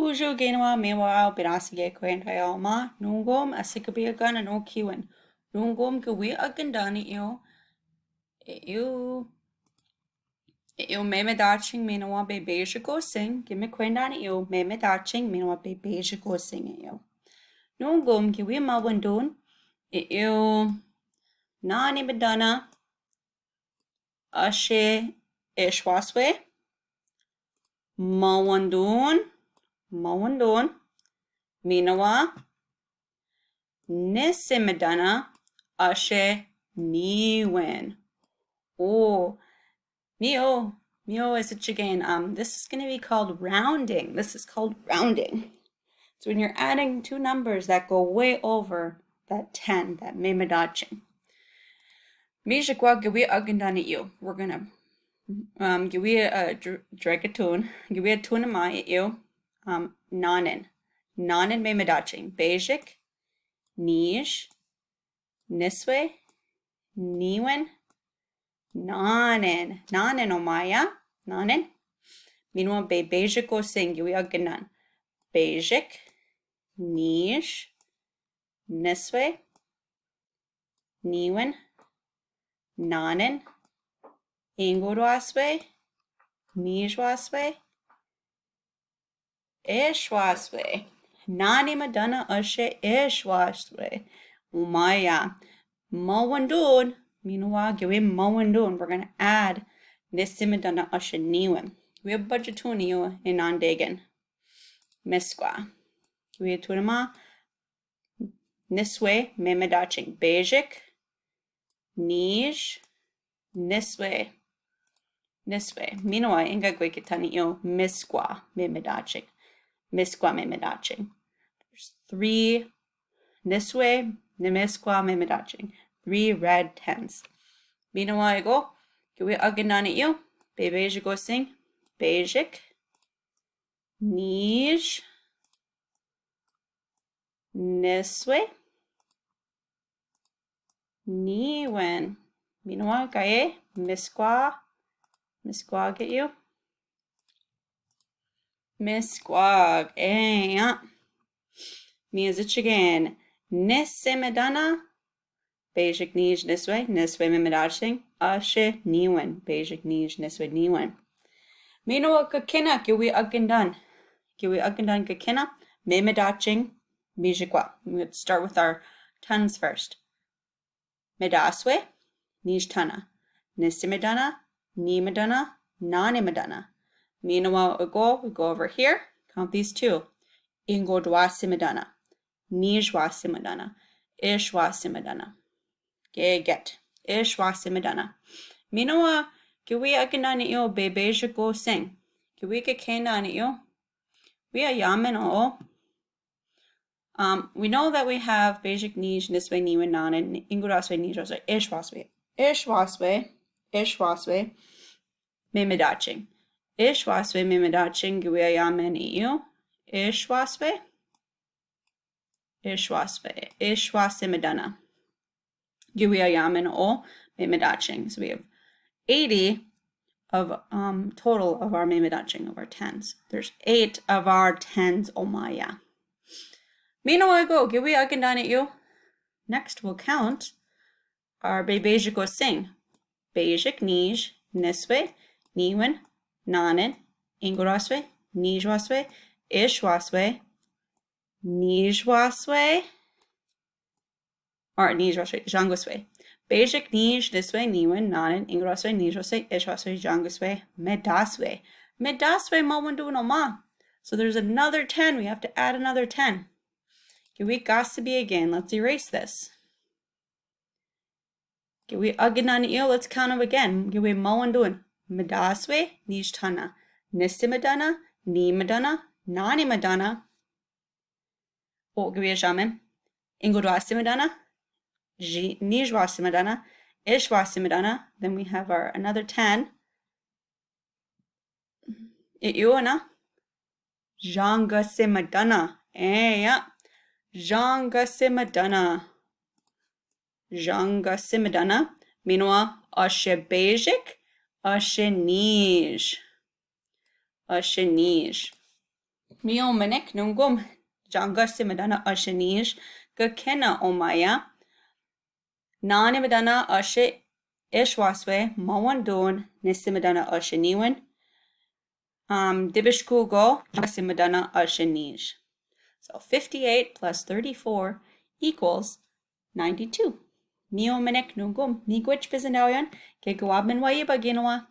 Pujo genwa mewa birasige kwentaya ma nungom asikabiagan ano kiwen. Nungom kawi agandani eu meme daching menawa be beijiko sing gimme kwendani meme daching menawa be beijiko sing Nungom kawi mawandun eu nani badana ashe eshwaswe mawandun minawa nisimidana ashe niwen. Oh, mio is a chicken. This is going to be called rounding. This is called rounding. So when you're adding two numbers that go way over that 10, that memedaching. Mijikwa gawi agandani you. We're gonna gawi a dragatun. Gawi a tunamai you. Nanen memedaching. Basic, nish, niswe, niwen, nanen omaya, nanen. Minwa be basic o sing, gawi aganan. Basic, nish, niswe, niwen, nanen, ingorwaswe, nijwaswe, ishwaswe. Nani madana ashe ishwaswe. Umaya. Mawandun. Meanwhile, give mawandun. We're going to add nisimadana ashe niwem. We have budgetuni in andegan. Miskwa. We have tunama. Niswe memedaching. Basic. Nij. Niswe. Meanwhile, inga gwekitani miskwa memedaching. Miskwa memedaching. There's 3 niswe nimiskwa memedaching. 3 red 10s. Meanwhile, I go. Gawi aganani Bebeji go sing. Basic. Nij. Niswe. Niwen. Meanwhile, gaye. Miskwa. Misquag get you? Misquag. Music again. Nisimedana. Basic nij niswe. Niswe mimedaching. Ashe niwen. Basic nij niswe niwen. Mino kakina giwi agandan. Giwi agandan kakina. Mimedaching. Bijikwa. Let's start with our tons first. Medaswe. Nij tana. Nisimedana. Nimadana, nanimadana. Meanwhile, we go over here, count these 2. Ingodwasimadana, nijwasimadana, ishwasimadana. Get. Ishwasimadana. Meanwhile, kiwi akinani bebejiko sing. Kiwi kekenani we are yamen we know that we have basic nij, niswe, niwen, nanen, ingudaswe, nijwaswe, ishwaswe, memedaching. Ishwaswe, memedaching, guyayamen ishwasimedana. Guyayamen memedaching. So we have 80 of total of our memedaching of our 10s. There's 8 of our 10s omaya. Meanwhile, go, guyayagan Next, we'll count our bebejiko sing. Basic nij, niswe, niwen, nanen, ingoraswe, nijwaswe, ishwaswe, nijwaswe, or nijwaswe, janguswe. Basic nij, niswe, niwen, nanen, ingoraswe, nijwaswe, ishwaswe, janguswe, medaswe. Medaswe mawandu no ma. So there's another 10. We have to add another 10. Giwi gasibi again. Let's erase this. Giwi aganan let's count them again. Giwi mawandun. Medaswe, nijtana. Nisimadana, nimadana, nanimadana. Giwi shaman. Ingudwasimadana, nijwasimadana, ishwasimadana. Then we have our another 10. Iuana. Jangasimadana. Yeah. Jangasimadana. Jangasimadana. Meanwhile, ashe basic, ashe nij. Mio manek nungum janga simadana ashanish gakena omaya. Nanimadana ashe ishwaswe mawandun nesimadana ashaniwan. Dibishkugo simadana ashanish. So 58 plus 34 equals 92. Mio manek nungum miigwich bisandaw yan kay gawabman waye ba ginawa